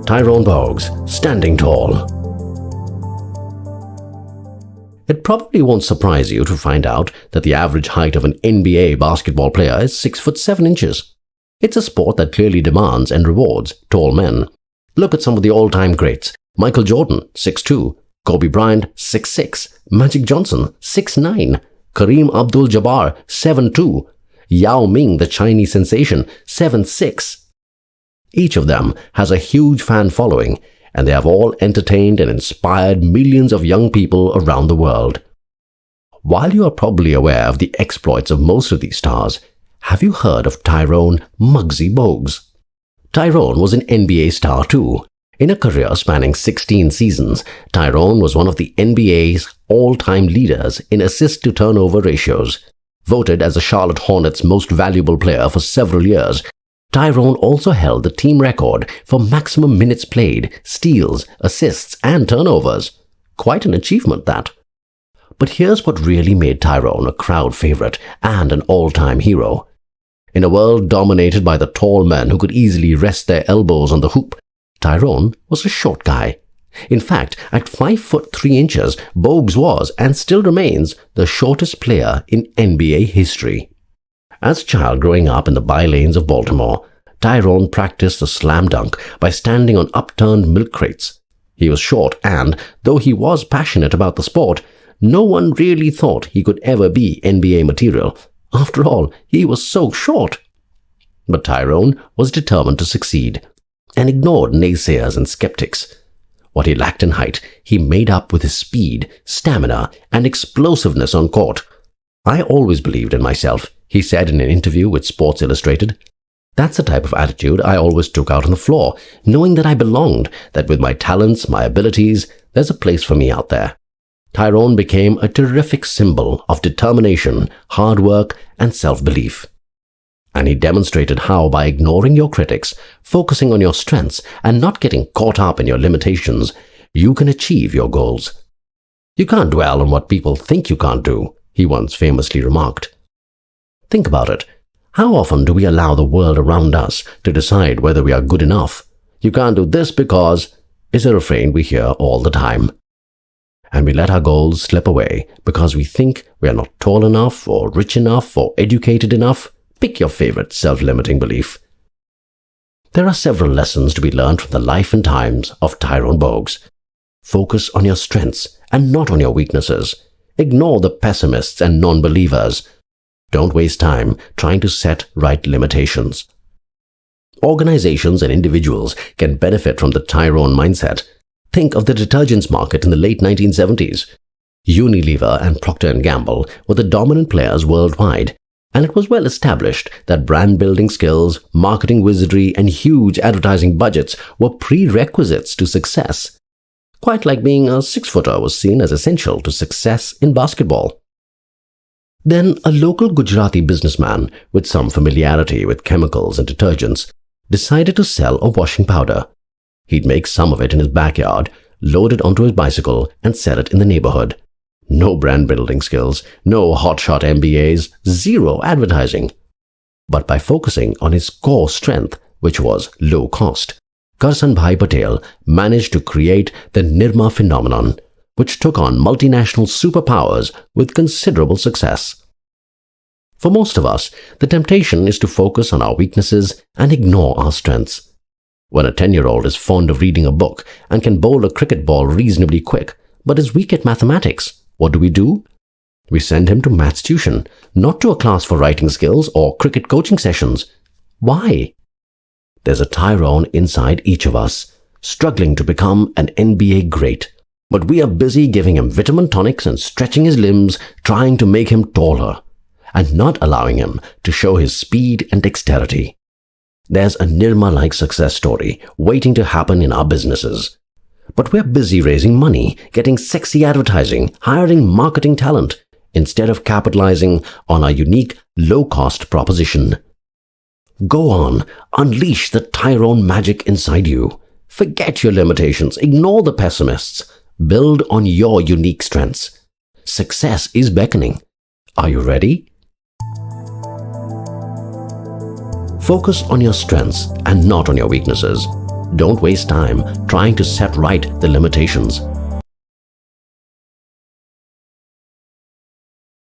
Tyrone Bogues, standing tall. It probably won't surprise you to find out that the average height of an NBA basketball player is 6'7". It's a sport that clearly demands and rewards tall men. Look at some of the all-time greats. Michael Jordan, 6'2", Kobe Bryant, 6'6", Magic Johnson, 6'9", Kareem Abdul-Jabbar, 7'2", Yao Ming, the Chinese sensation, 7'6". Each of them has a huge fan following, and they have all entertained and inspired millions of young people around the world. While you are probably aware of the exploits of most of these stars, have you heard of Tyrone "Muggsy" Bogues? Tyrone was an NBA star too. In a career spanning 16 seasons, Tyrone was one of the NBA's all-time leaders in assist-to-turnover ratios. Voted as the Charlotte Hornets' most valuable player for several years, Tyrone also held the team record for maximum minutes played, steals, assists, and turnovers. Quite an achievement, that. But here's what really made Tyrone a crowd favorite and an all-time hero. In a world dominated by the tall men who could easily rest their elbows on the hoop, Tyrone was a short guy. In fact, at 5'3", Bogues was, and still remains, the shortest player in NBA history. As a child growing up in the by-lanes of Baltimore, Tyrone practiced the slam dunk by standing on upturned milk crates. He was short and, though he was passionate about the sport, no one really thought he could ever be NBA material. After all, he was so short. But Tyrone was determined to succeed and ignored naysayers and skeptics. What he lacked in height, he made up with his speed, stamina, and explosiveness on court. "I always believed in myself," he said in an interview with Sports Illustrated. "That's the type of attitude I always took out on the floor, knowing that I belonged, that with my talents, my abilities, there's a place for me out there." Tyrone became a terrific symbol of determination, hard work, and self-belief. And he demonstrated how, by ignoring your critics, focusing on your strengths, and not getting caught up in your limitations, you can achieve your goals. "You can't dwell on what people think you can't do," he once famously remarked. Think about it. How often do we allow the world around us to decide whether we are good enough? "You can't do this because" is a refrain we hear all the time. And we let our goals slip away because we think we are not tall enough or rich enough or educated enough. Pick your favorite self-limiting belief. There are several lessons to be learned from the life and times of Tyrone Bogues. Focus on your strengths and not on your weaknesses. Ignore the pessimists and non-believers. Don't waste time trying to set right limitations. Organizations and individuals can benefit from the Tyrone mindset. Think of the detergents market in the late 1970s. Unilever and Procter & Gamble were the dominant players worldwide, and it was well established that brand-building skills, marketing wizardry, and huge advertising budgets were prerequisites to success. Quite like being a 6-footer was seen as essential to success in basketball. Then a local Gujarati businessman with some familiarity with chemicals and detergents decided to sell a washing powder. He'd make some of it in his backyard, load it onto his bicycle, and sell it in the neighborhood. No brand building skills, no hotshot MBAs, zero advertising. But by focusing on his core strength, which was low cost, Karsanbhai Patel managed to create the Nirma phenomenon, which took on multinational superpowers with considerable success. For most of us, the temptation is to focus on our weaknesses and ignore our strengths. When a 10-year-old is fond of reading a book and can bowl a cricket ball reasonably quick, but is weak at mathematics, what do? We send him to maths tuition, not to a class for writing skills or cricket coaching sessions. Why? There's a Tyrone inside each of us, struggling to become an NBA great. But we are busy giving him vitamin tonics and stretching his limbs, trying to make him taller, and not allowing him to show his speed and dexterity. There's a Nirma-like success story waiting to happen in our businesses. But we're busy raising money, getting sexy advertising, hiring marketing talent, instead of capitalizing on our unique, low-cost proposition. Go on, unleash the Tyrone magic inside you. Forget your limitations, ignore the pessimists. Build on your unique strengths. Success is beckoning. Are you ready? Focus on your strengths and not on your weaknesses. Don't waste time trying to set right the limitations.